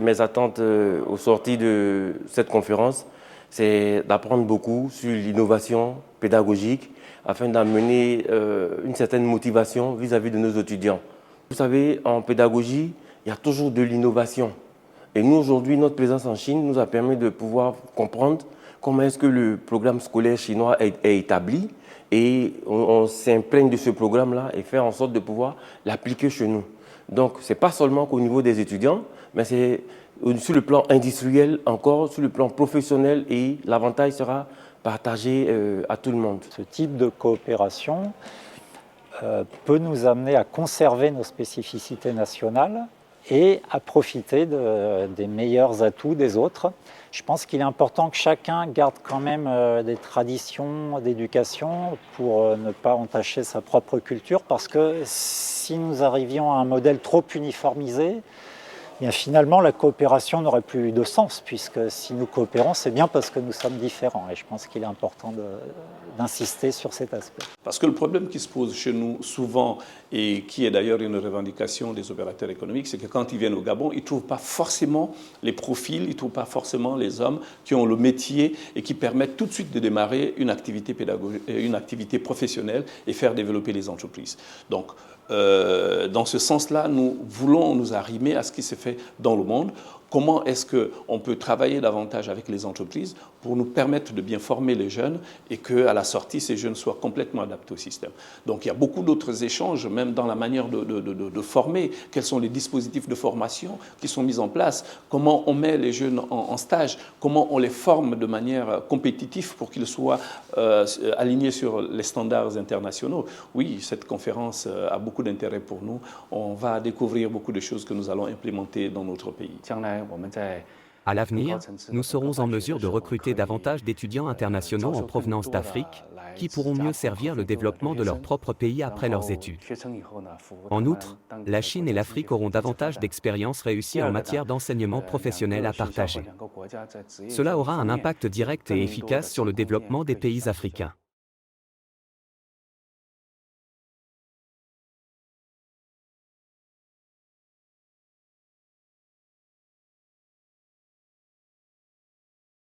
mes attentes au sorti de cette conférence, c'est d'apprendre beaucoup sur l'innovation pédagogique afin d'amener une certaine motivation vis-à-vis de nos étudiants. Vous savez, en pédagogie, il y a toujours de l'innovation. Et nous, aujourd'hui, notre présence en Chine nous a permis de pouvoir comprendre comment est-ce que le programme scolaire chinois est établi et on s'imprègne de ce programme-là et faire en sorte de pouvoir l'appliquer chez nous. Donc, ce n'est pas seulement qu'au niveau des étudiants, mais c'est sur le plan industriel, encore sur le plan professionnel et l'avantage sera partagé à tout le monde. Ce type de coopération peut nous amener à conserver nos spécificités nationales et à profiter des meilleurs atouts des autres. Je pense qu'il est important que chacun garde quand même des traditions d'éducation pour ne pas entacher sa propre culture, parce que si nous arrivions à un modèle trop uniformisé, bien finalement la coopération n'aurait plus de sens, puisque si nous coopérons, c'est bien parce que nous sommes différents. Et je pense qu'il est important d'insister sur cet aspect. Parce que le problème qui se pose chez nous souvent, et qui est d'ailleurs une revendication des opérateurs économiques, c'est que quand ils viennent au Gabon, ils ne trouvent pas forcément les profils, ils ne trouvent pas forcément les hommes qui ont le métier et qui permettent tout de suite de démarrer une activité pédagogique, une activité professionnelle et faire développer les entreprises. Donc, dans ce sens-là, nous voulons nous arrimer à ce qui se fait dans le monde. Comment est-ce qu'on peut travailler davantage avec les entreprises pour nous permettre de bien former les jeunes et qu'à la sortie, ces jeunes soient complètement adaptés au système. Donc il y a beaucoup d'autres échanges, même dans la manière de former. Quels sont les dispositifs de formation qui sont mis en place? Comment on met les jeunes en stage? Comment on les forme de manière compétitive pour qu'ils soient alignés sur les standards internationaux? Oui, cette conférence a beaucoup d'intérêt pour nous. On va découvrir beaucoup de choses que nous allons implémenter dans notre pays. À l'avenir, nous serons en mesure de recruter davantage d'étudiants internationaux en provenance d'Afrique, qui pourront mieux servir le développement de leur propre pays après leurs études. En outre, la Chine et l'Afrique auront davantage d'expériences réussies en matière d'enseignement professionnel à partager. Cela aura un impact direct et efficace sur le développement des pays africains.